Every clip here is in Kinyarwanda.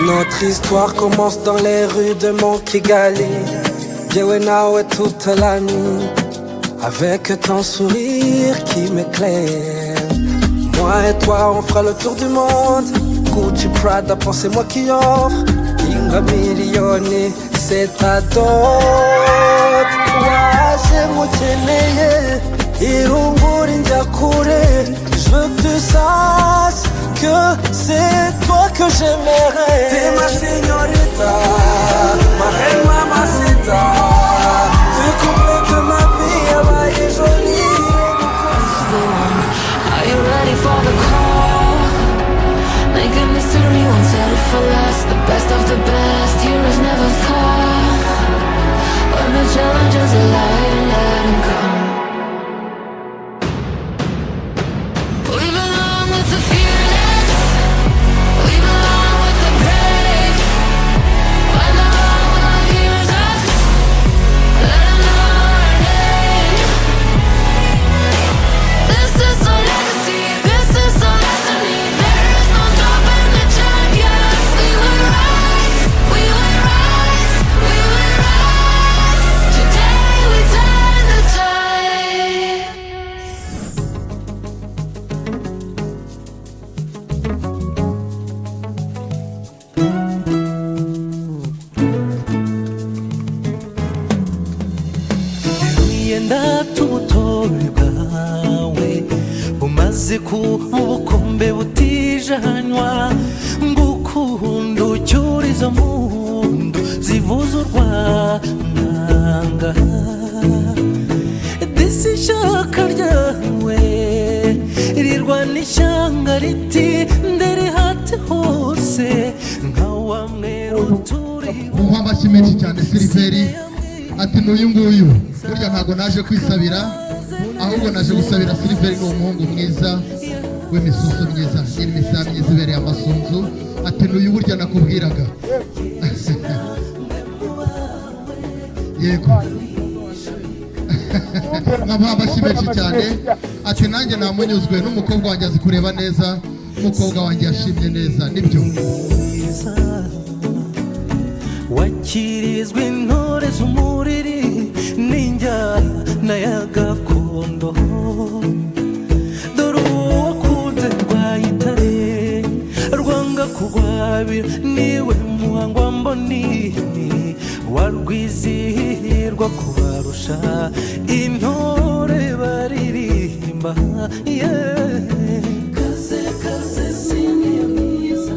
Notre histoire commence dans les rues de Montkigali. Yewenawe toute la nuit, avec ton sourire qui m'éclaire. Moi et toi on fera le tour du monde. Gucci, Prada, c'est moi qui offre. Inga millioni, c'est ta dot. Waje mukeneye, irungura injakure. Je veux que tu saches que c'est toi que j'aimerais. T'es ma signorita, ma reine mamacita. Tu complètes ma vie, elle est jolie. Are you ready for the call? Making history, won't settle for less. The best of the best, heroes never fall. When the challenges are light, let them come. ubukombe butijanywa ngukunda ucyuriza mundu zivuza urwanga disi ishaka ryawe rirwana ishyanga riti ndere hati hose nka wa mweru turi amashyi menshi cyane Silveri ati n'uyu nguyu burya ntago naje kwisabira ahubwo naje gusabira Silveri ni umuhungu mwiza w'imisuso myiza n'imisambi myiza ibereye amasunzu ati n'uyu burya nakubwiraga yego nkaba amashyi menshi cyane ati nanjye namunyuzwe n'umukobwa wanjye azi kureba neza umukobwa wanjye yashimye neza nibyo wakirizwe intore z'umuriri n'injyana ya gakondo dore uwakunze rwayitare rwanga kurwabira niwe muhangwa mbonini warwizihirwa kubarusha intore baririmba kaze kaze sinye mwiza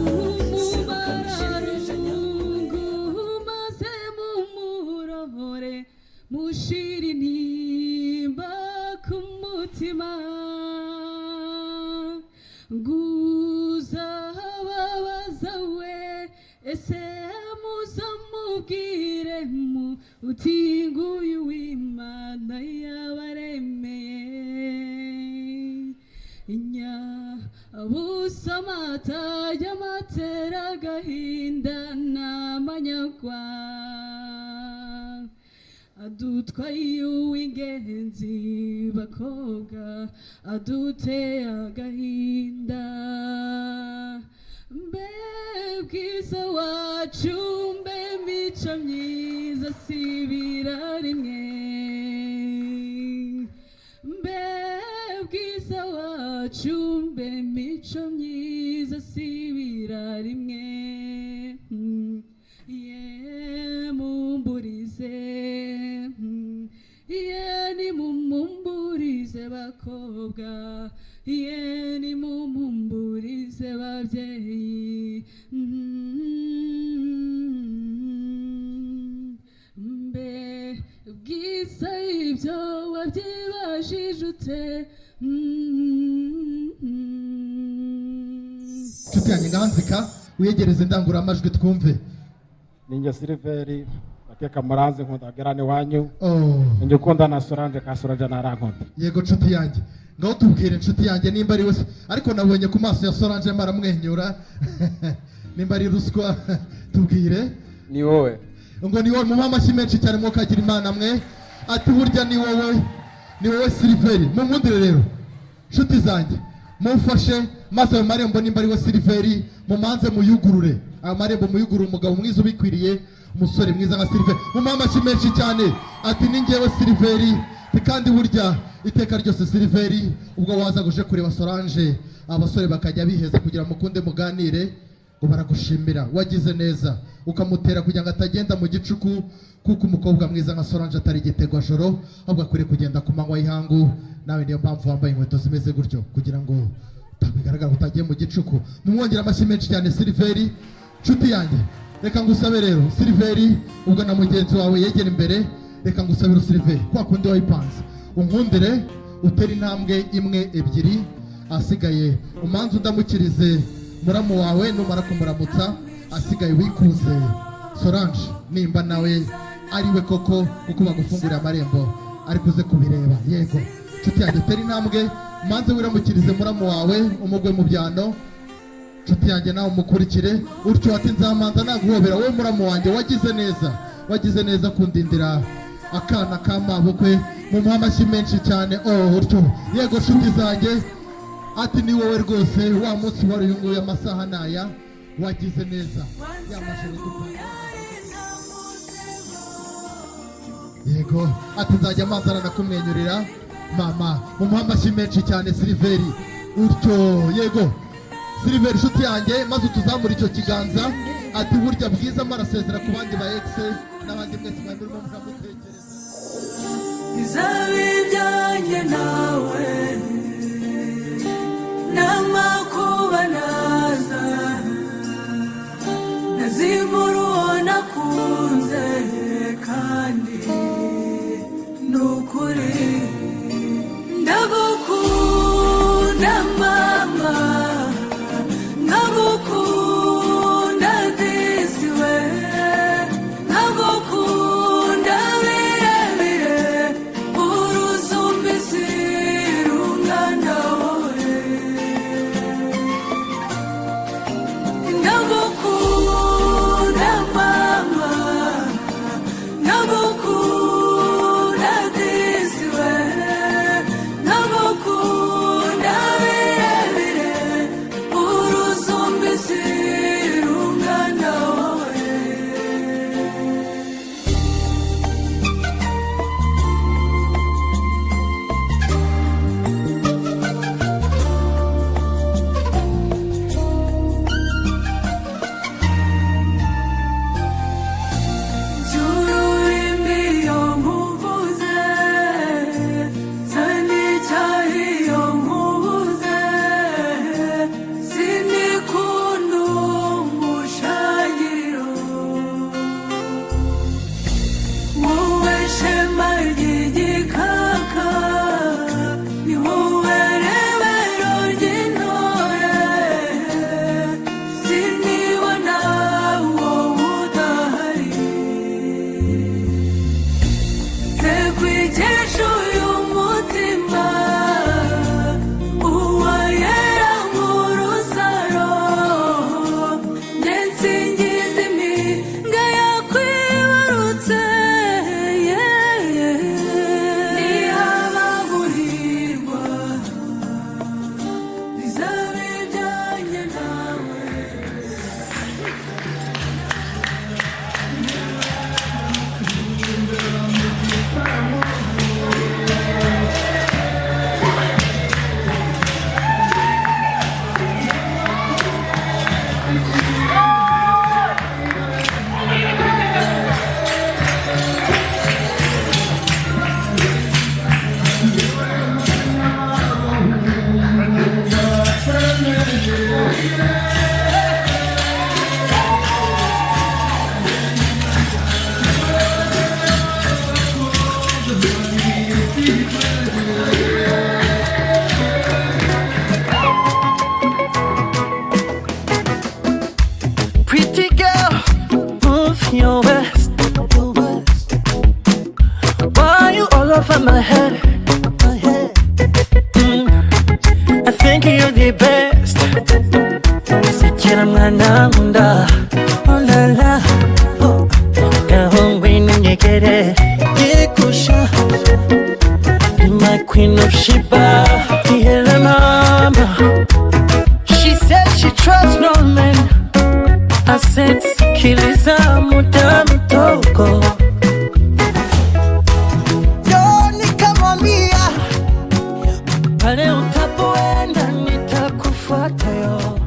mushira intimba ku mutima nguza ababaza we ese muzamubwire uti nguyu w'Imana yabaremeye inyabusa amata y'amatera agahinda n'amanyagwa adutwaye uw'ingenzi bakobwa aduteye agahinda mbe bwiza wacu mbe mico myiza sibira rimwe mbe bwiza wacu mbe mico myiza sibira rimwe mumburize ni mumumburize bakobwa ni mumumburize babyeyi mbe bwiza ibyo wabyibajije ute nshuti yanjye ngahanzika wiyegereze indangururamajwi twumve ninjye Silveri ateka muranze nkundagerane wanyu ninjye ukunda na Solange ka Solange narankombe yego nshuti yanjye ngaho tubwire nshuti yanjye nimba ari wese ariko nabonye ku maso ya Solange maramwenyura nimba ari ruswa tubwire ni wowe ngo ni wowe mu amashyi menshi cyane mukagira imana mwe ati burya ni wowe ni wowe Siliveri. Mumundire rero nshuti zanjye, mumfashe maze ayo marembo nimba ari we Siliveri mumanze muyugurure. Ayo marembo muyugurure, umugabo mwiza ubikwiriye, umusore mwiza nka Siliveri. Mumamashi menshi cyane ati ni njyewe Siliveri. Kandi burya iteka ryose Siliveri ubwo waza guje kureba Solange abasore bakajya biheza kugira mukunde muganire, ngo baragushimira wagize neza ukamutera kugira ngo atagenda mu gicuku, kuko umukobwa mwiza nka Solange atari igitego joro, ahubwo akwiriye kugenda ku manywa y'ihangu. Nawe niyo mpamvu wambaye inkweto zimeze gutyo kugira ngo utabigaragara utagiye mu gicuku. Mumwongera amashyi menshi cyane Siliveri. Nshuti yanjye reka ngusabe rero Siliveri, ubwo na mugenzi wawe yegera imbere, reka ngusabire Siliveri kwa kundi wayipanze unkundire utera intambwe imwe ebyiri, asigaye umanza undamukirize muramu wawe, numara kumuramutsa asigaye wikuze Solange nimba nawe ariwe koko kuko bagufungurira amarembo ari kuze kubireba. Yego nshuti yanjye tera intambwe manze wiramukirize muramu wawe umugwe mu byano. Nshuti yanjye nawe umukurikire utyo ati nzamanza naguhobera wowe muramu wanjye, wagize neza kundindira akana kamabukwe. Mumuha amashyi menshi cyane. Utyo yego nshuti zanjye ati ni wowe rwose, wa munsi wari uyu nguyu amasaha naya, wagize neza yego ati nzajya manzana nakumwenyurira mama. Mumuha amashyi menshi cyane Siliveri. Utyo yego Siliveri nshuti yanjye maze utuzamura icyo kiganza ati burya bwiza marasezera ku bandi ba exe n'abandi mwese mwari murimo mukamutekereza. Izabi byanjye nawe n'amakuba naza nazimura uwo nakunze, kandi nukuri ndagukunda mama, ndagukunda disi we, ndagukunda birebire uruzumbisi rungana wowe, ndagukunda mama, ndagukunda disi we, ndagukunda birebire uruzumbisi rungana wowe. Jururimi iyo nkuvuze, sanicyaha iyo nkubuze, sinikunda umushagiro, wowe shema ry'igikaka, ni wowe rebero ry'intore, sinibona wowe udahari, sekwigisha uyu mutima uwayera mu rusaro, njye nsingiza impinga yakwibarutse, nihaba guhirwa bizabe ibyanjye nawe. Pretty girl, move your waist. Why you all over my head? I think you're the best. Sikira mwana nkunda, oh la la, oh. Gahongwe n'unyegere, yekusha. Be my Queen of Sheba, the mama. She said she trusts no man. I said, sikiliza muda mdogo. Ndo nikamwambia, pale utapoenda nitakufuata yo.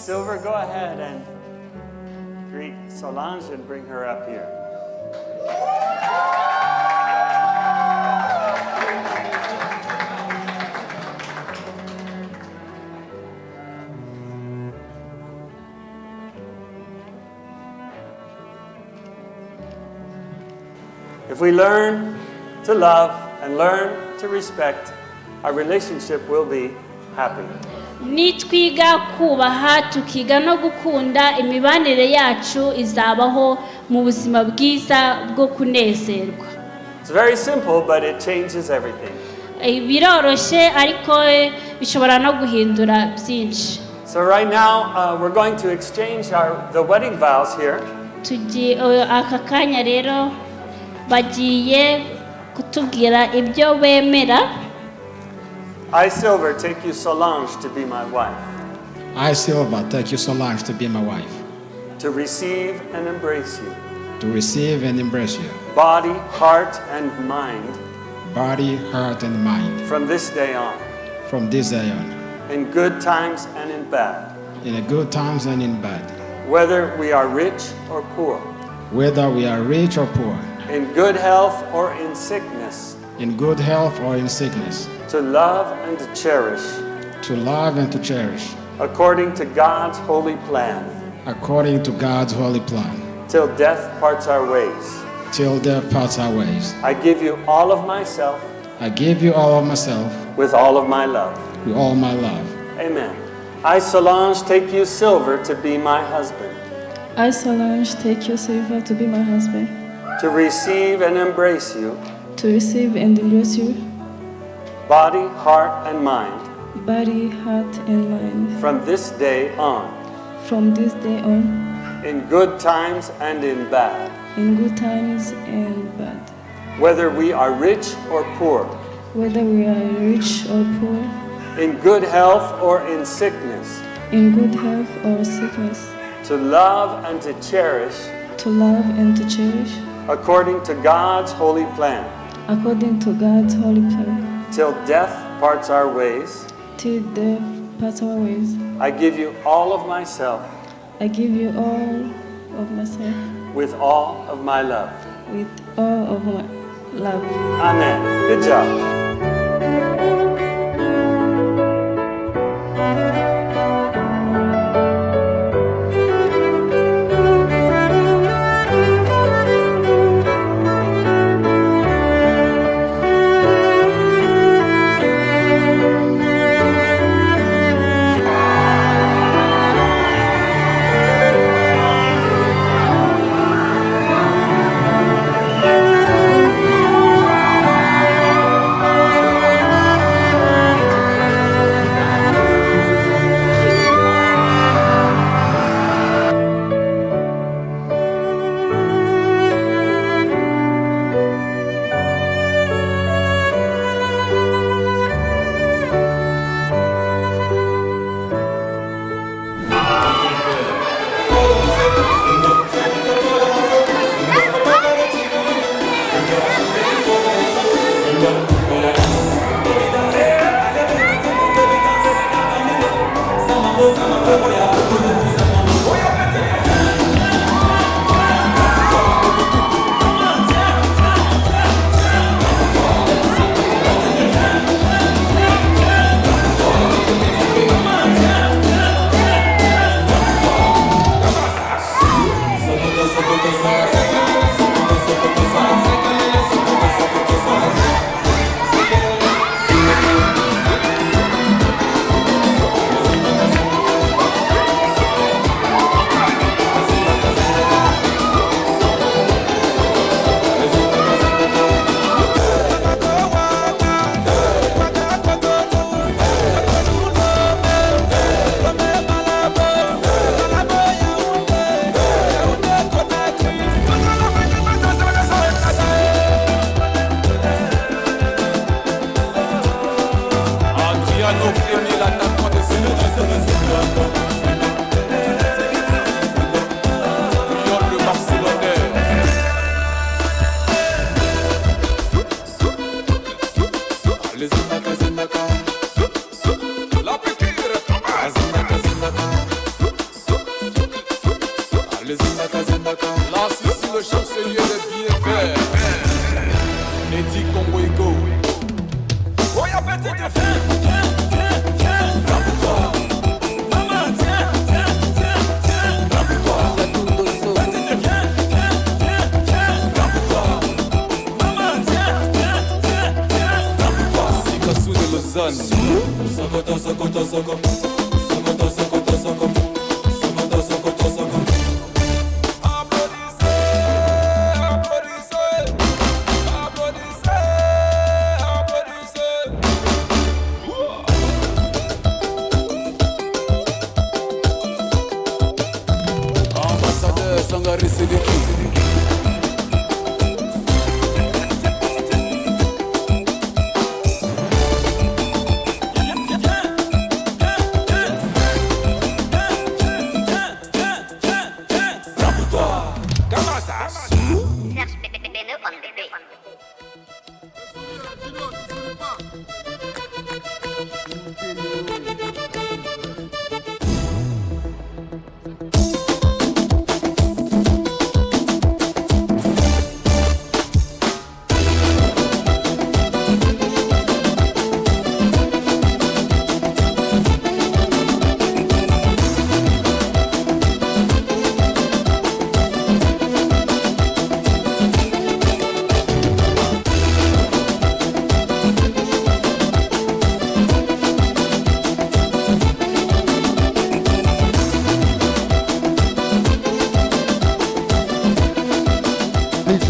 Silver, go ahead and greet Solange and bring her up here. If we learn to love and learn to respect, our relationship will be happy. Nitwiga kubaha tukiga no gukunda imibanire yacu izabaho mu buzima bwiza bwo kunezerwa. It's very simple, but it changes everything. Biroroshye ariko bishobora no guhindura byinshi. So right now we're going to exchange the wedding vows here. Aka kanya rero bagiye kutubwira ibyo bemera. I, Silver, take you, Solange, to be my wife. I, Silver, take you, Solange, to be my wife. To receive and embrace you. To receive and embrace you. Body, heart, and mind. Body, heart, and mind. From this day on. From this day on. In good times and in bad. In the good times and in bad. Whether we are rich or poor. Whether we are rich or poor. In good health or in sickness. In good health or in sickness. To love and to cherish. To love and to cherish. According to God's holy plan. According to God's holy plan. Till death parts our ways. Till death parts our ways. I give you all of myself. I give you all of myself. With all of my love. With all my love. Amen. I, Solange, take you, Silver, to be my husband. I, Solange, take you, Silver, to be my husband. To receive and embrace you. To receive and embrace you. Body, heart, and mind. Body, heart, and mind. From this day on. From this day on. In good times and in bad. In good times and bad. Whether we are rich or poor. Whether we are rich or poor. In good health or in sickness. In good health or sickness. To love and to cherish. To love and to cherish. According to God's holy plan. According to God's holy plan. Till death parts our ways. Till death parts our ways. I give you all of myself. I give you all of myself. With all of my love. With all of my love. Amen. Good job. le chancelier des bienfaits. Nedi Congo Ego. Oh y'a petit de fin. Rapport. Maman tiens. Rapport. Petit de fin. Rapport. Maman tiens. Rapport. Sikasu de Lausanne. Soko. Sangari Sidiki.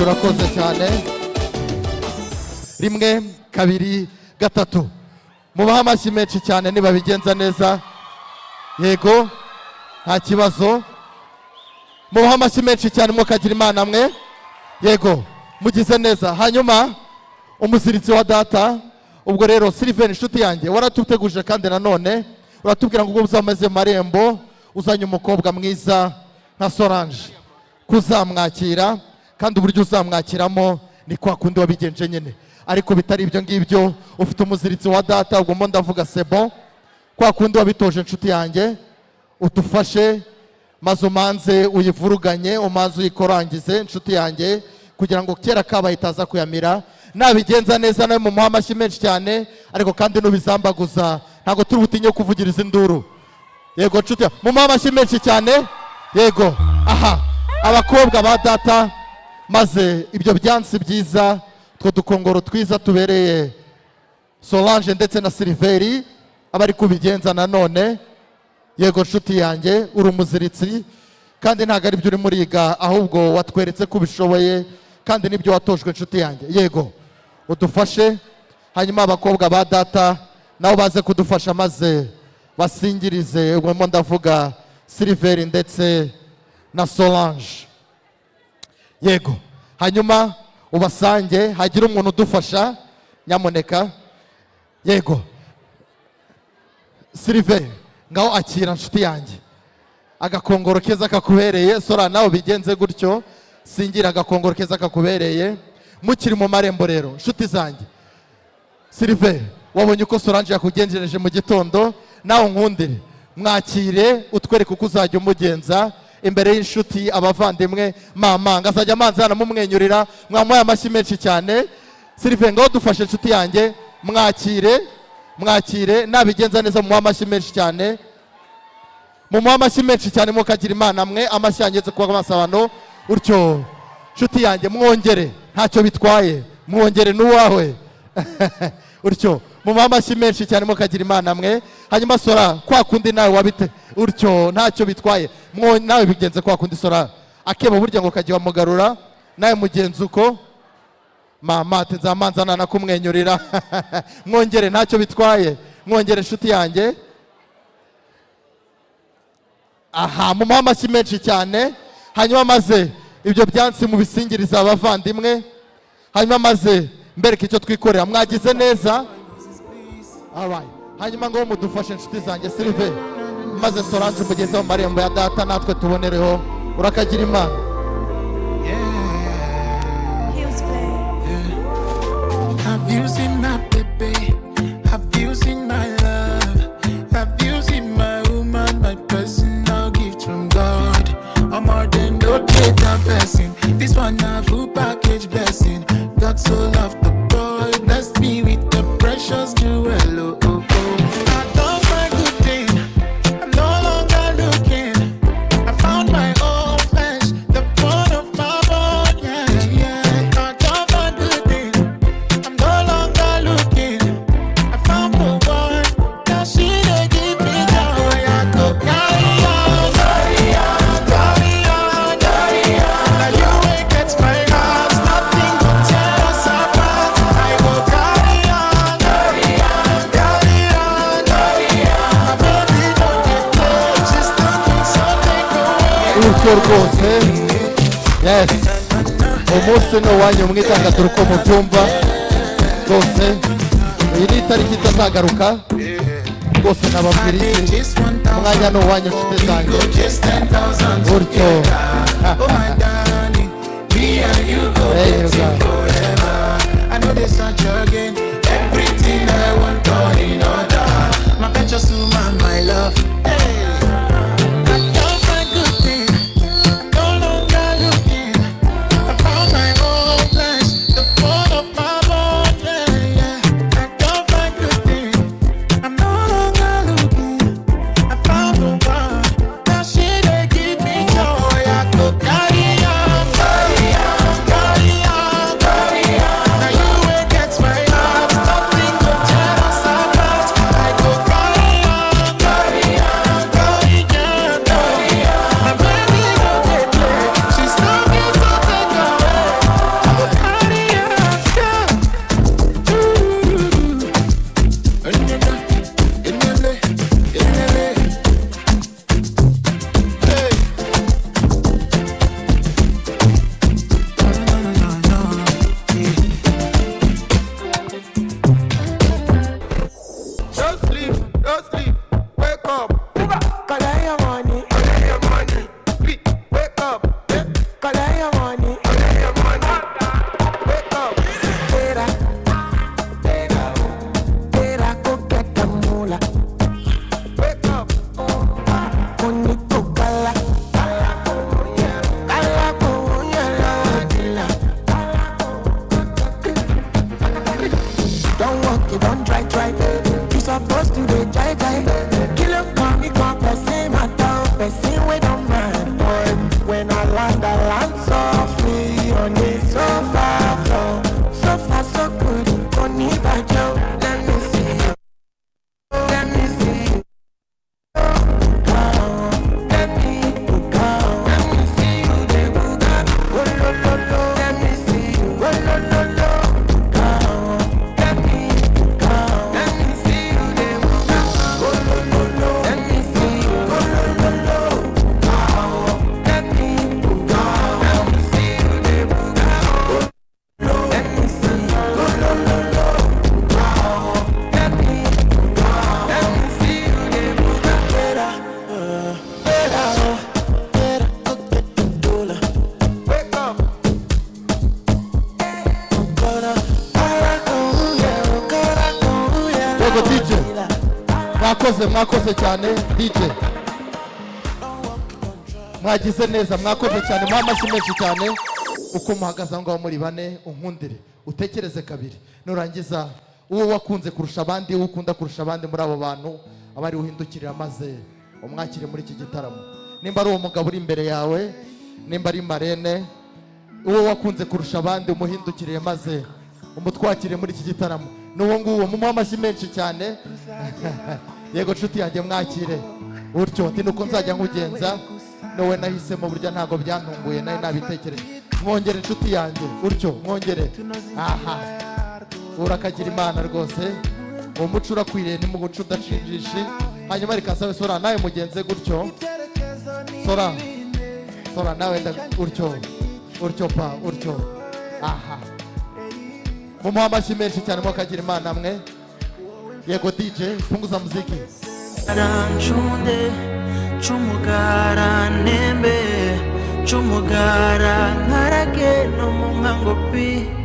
Urakoze cyane. Rimwe, kabiri, gatatu. Mubaha amashyi menshi cyane niba bigenza neza. Yego, nta kibazo. Mubaha amashyi menshi cyane mukagira Imana mwe. Yego, mugize neza. Hanyuma umuziritsi wa data, ubwo rero Sylvain inshuti yanjye waratuteguje kandi nanone uratubwira ngo ubwo uzamaze marembo uzanye umukobwa mwiza nka Solange kuzamwakira, kandi uburyo uzamwakiramo ni kwa kundi wabigenje nyine, ariko bitari ibyo ngibyo. Ufite umuziritsi wa data, ubwo ndavuga sebo kwa kundi wabitoje inshuti yanjye, utufashe maze umanze uyivuruganye, umanze uyikorangize inshuti yanjye, kugira ngo kera kabaye itaza kuyamira. Nabigenza neza nawe mu amashyi menshi cyane, ariko kandi nubizambaguza ntago turi butinye kuvugiriza induru. Yego nshuti, mu amashyi menshi cyane. Yego, aha abakobwa ba data, maze ibyo byansi byiza, two dukongoro twiza tubereye Solange ndetse na Silveri abari kubigenza nanone. Yego nshuti yanjye, uri umuziritsi kandi ntago ari byo uri muriga, ahubwo watweretse ko ubishoboye kandi nibyo watojwe inshuti yanjye. Yego udufashe, hanyuma abakobwa ba data nabo baze kudufasha maze basingirize, ubwo ndavuga Silveri ndetse na Solange. Yego, hanyuma ubasange hagira umuntu udufasha nyamuneka. Yego Silveri, ngaho akira nshuti yanjye agakongoro keza kakubereye. Sora nawe bigenze gutyo, singira agakongoro keza kakubereye. Mukiri mu marembo rero nshuti zanjye, Silveri wabonye uko Solange yakugenjereje mu gitondo, nawe nkundire mwakire utwereke uko uzajya umugenza imbere y'inshuti abavandimwe. Mama ngazajya amanzana mumwenyurira, mwamuhaye amashyi menshi cyane. Silveri ngaho dufashe inshuti yanjye, mwakire nabigenza neza, mumuha amashyi menshi cyane, mumuha amashyi menshi cyane mukagira Imana mwe. Amashyi yangeze kuba amasabano utyo inshuti yanjye, mwongere ntacyo bitwaye, mwongere n'uwawe utyo mumuha amashyi menshi cyane mukagira Imana mwe. Hanyuma Sora kwa kundi nawe wabite utyo ntacyo bitwaye, nawe bigenze kwa kundi. Sora akeba burya ngo kajya wamugarura, nawe mugenzi uko. Mama ati nzamanzana na kumwenyurira mwongere ntacyo bitwaye, mwongere inshuti yanjye. Aha mumuha amashyi menshi cyane. Hanyuma maze ibyo byansi mubisingiriza abavandimwe, hanyuma maze mbereke icyo twikorera. Mwagize neza. Hanyuma ngo mudufashe inshuti zanjye Silveri, maze Solange umugeze mu marembo ya data, natwe tubonereho. Urakagira Imana. Have you seen my baby? Have you seen my love? Have you seen my woman, my personal gift from God? I'm more than no greater person. This this one a full package blessing. God so loved the boy, blessed me with the precious jewel. Oh, oh, oh. I don't find good thing, I'm no longer looking. I found my own flesh, the bone of my bone. Yeah, yeah. I don't find good thing, I'm no longer looking. I found the one, now she dey give me joy. I go carry on, carry on, carry on, carry on. Now you ain't get my heart, nothing to tear us apart. I go carry on, carry on, carry on, carry on. My baby don't get played, she's looking so take away. Urwo rwose yes umunsi ni uwanyu mwidagaduro uko mubyumva rwose iyi ni itariki itazagaruka rwose nababwira iki umwanya ni uwanyu nshuti zanjye gutyo there you go. I know they search again. Everything I want all in order. My pictures to my love. Hey. I don't find good thing. I'm no longer looking. I found my own flesh, the bone of my bone. Yeah, yeah. I don't find good thing. I'm no longer looking. I found the one. Now she they give me joy. I go carry on, carry on, carry on, carry on. Now you ain't get my heart, nothing to tear us apart. I go carry on, carry on, carry on, carry on. My baby don't get play, she's looking so take away. I go carry on, yeah. Hey. Don't sleep, wake up. Collect your money, Sleep, wake up. Collect your money, wake up. Tera, go get the moolah. Wake up. Money to kala, kala kuya la dila. Don't walk, you don't try. You supposed to be try. Kill up, mommy, come person, my town, person we don't mind. Boy, when I land softly on the sofa floor. So far, so good, money by Joe. Let me see you. Let me see you. Let me go. Let me see you, they buga. Oh, lo, lo, lo. Let me see you. Oh, lo, lo, lo. Let me go. Let me see you, they buga. Oh, lo, lo, lo. Let me see you. Oh, lo, lo, lo. Let me go. Let me see you, they buga. Let me see you. Oh, lo, lo, lo. Let me go. Let me see you, they buga. Better, go get the dollar. Wake up. yego DJ mwakoze cyane DJ mwagize neza mwakoze cyane mwamashyi menshi cyane uko muhagaze aho ngaho muri bane unkundire utekereze kabiri nurangiza uwo wakunze kurusha abandi uwo ukunda kurusha abandi muri abo bantu abari uhindukirira maze umwakire muri iki gitaramo nimba ari uwo mugabo uri imbere yawe nimba ari Marene uwo wakunze kurusha abandi umuhindukiriye maze umutwakire muri iki gitaramo n'uwo nguwo mu amashyi menshi cyane yego nshuti yanjye mwakire utyo ndi nuko nzajya nkugenza nowe nahisemo burya ntago byantunguye nayo nabitekereje mwongere nshuti yanjye utyo mwongere aha urakagira imana rwose uwo muco urakwiriye ni mu guca udacinjishe hanyuma rikasabe Sora nawe mugenze gutyo Sora nawe utyo pa utyo aha mu amashyi menshi cyane mwakagira imana mwe yego DJ punguza muziki Aranchunde chumugara nembe chumugara ngarage no mungango pi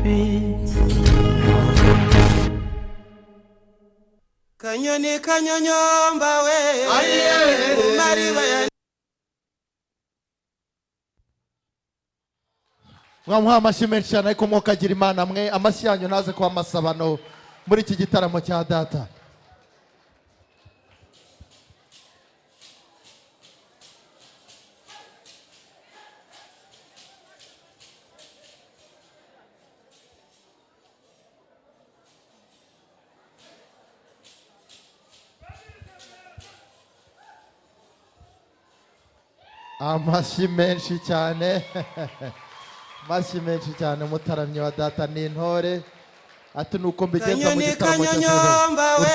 baby. Kanyoni kanyonyomba we umariba ya mwamuha amashyi menshi cyane ariko mukagira imana mwe amashyi yanyu naze kwa masabano muri iki gitaramo cya data. Amashyi menshi cyane amashyi menshi cyane umutaramyi wa data n'intore ati nuko mbigenza mu gitaramo kanyonyomba we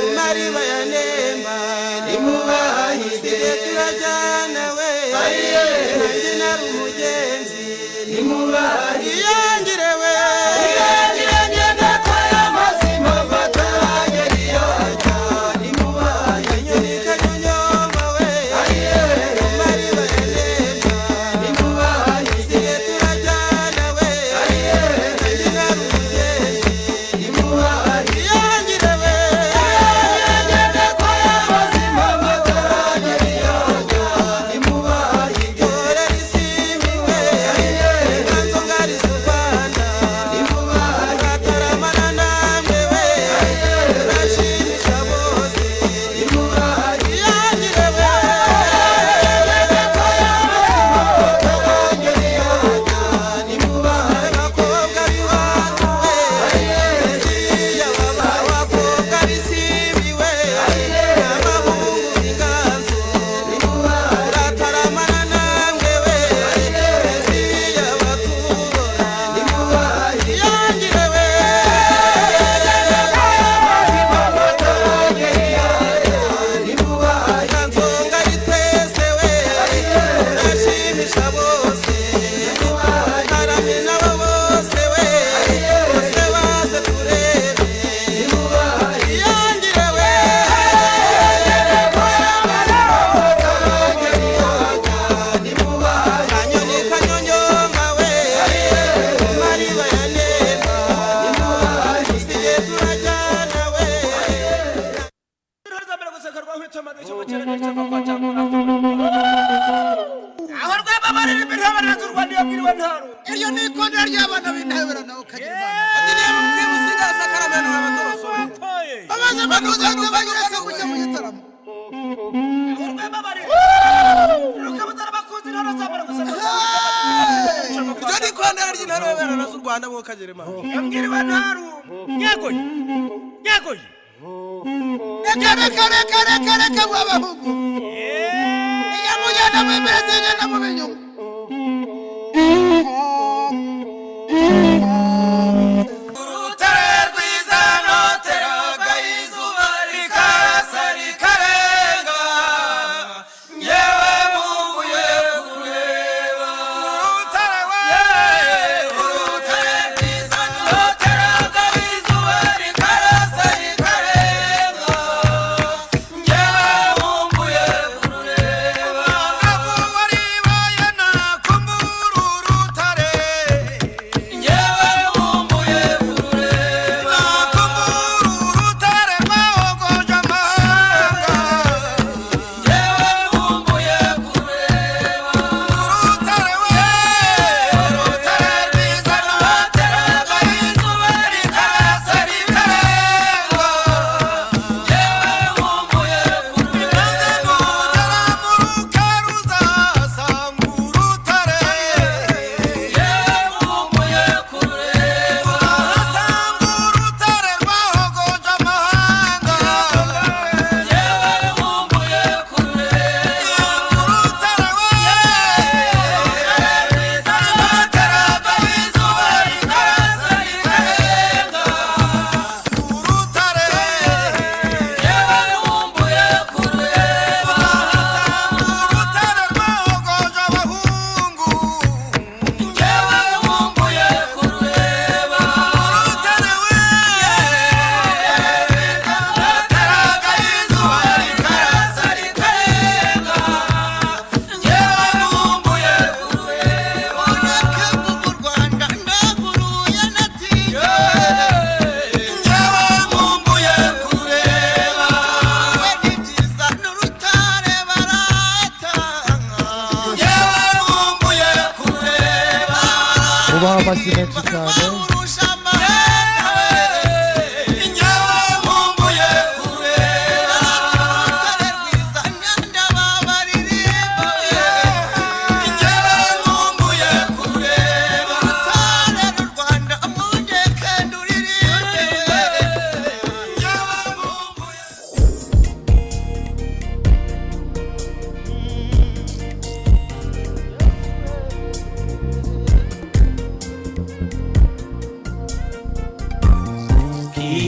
umariba ya nemba nimubahide turajyana we nanjye nari umugenzi nimubahide yangire we yangire ngenda kwa y'amazima bataragera iyo ajya nimubahide kanyonyomba we umariba ya nemba nimubahide turajyana we nanjye nari umugenzi nimubahide yangire we ngenda kwa y'amazima bataragera iyo ajya nimubahide dore risimi we inganzo ngari z'u Rwanda nimubahide ataramana namwe we urashimisha bose nimubahide yangire we ngenda kwa y'amazima bataragera iyo ajya nimubahide abakobwa b'iwacu we ziriya baba abakobwa b'isimi we n'abahungu b'inganzo nimubahide urataramana namwe we ziriya batubona nimubahide yangire we ngenda kwa y'amazima bataragera iyo ajya nimubahide inganzo ngari twese we urashimisha bose nimubahide taramye nabo bose we bose baze turebe nimubahide yangire we ngenda kwa y'amazima bataragera iyo ajya nimubahide kanyoni kanyonyomba we umariba ya nemba nimubahide tusiye turajyana we aho rwaba bariri birabaraza u Rwanda yabwiriwe ntaro iryo ni ikondera ry'abana b'intebera nawe ukagira imana ati niba kwimusiga sakarameno abatoroso amaze banuza banyureka kujya mu gitaramo aho rwaba bariri rukabutara bakunzi ntaro zabara gusaka iryo ni ikondera ry'intaro y'abana z'u Rwanda bo kagira imana yabwiriwe ntaro nyegoye nyegoye reka w'abahungu iyo mugenda mu imbere zigenda mu binyuma urutare rwiza noteraga izuba rikarasa rikarenga ngewe mumbuye kureba urutare rwiza noteraga izuba rikarasa rikarenga ngewe mumbuye kureba abo waribaye na ubaha amashyi menshi cyane.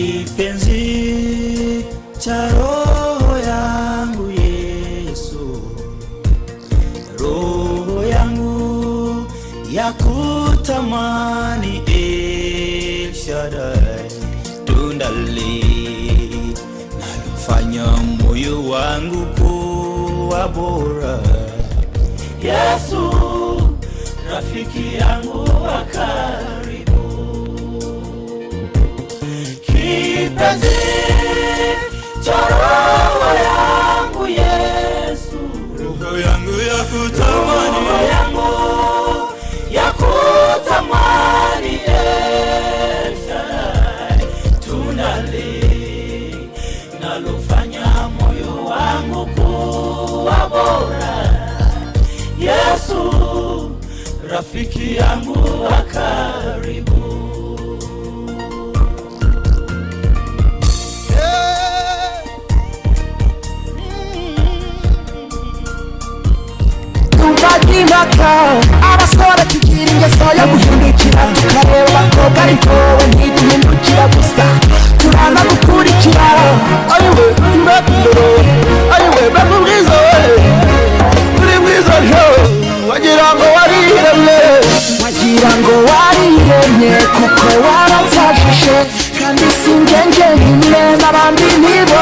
Kipenzi cha roho yangu Yesu, roho yangu ya kutamani El Shaddai, tunda linalofanya moyo wangu kuwa bora. Yesu, rafiki yangu wa karibu. Kipenzi cha roho yangu Yesu, roho yangu ya kutamani, roho yangu ya kutamani El Shaddai, tunda linalofanya moyo wangu kuwa bora. Yesu, rafiki yangu wa karibu. Abasore tugira ingeso yo guhindukira tukareba abakobwa ariko we ntiduhindukira gusa turanga gukurikira. Ayiwe imbere ayiwe bakubwiza we turi mwiza jo wagira ngo wariremye, wagira ngo wariremye kuko waransajije kandi sinjye njyenyine n'abandi ntibo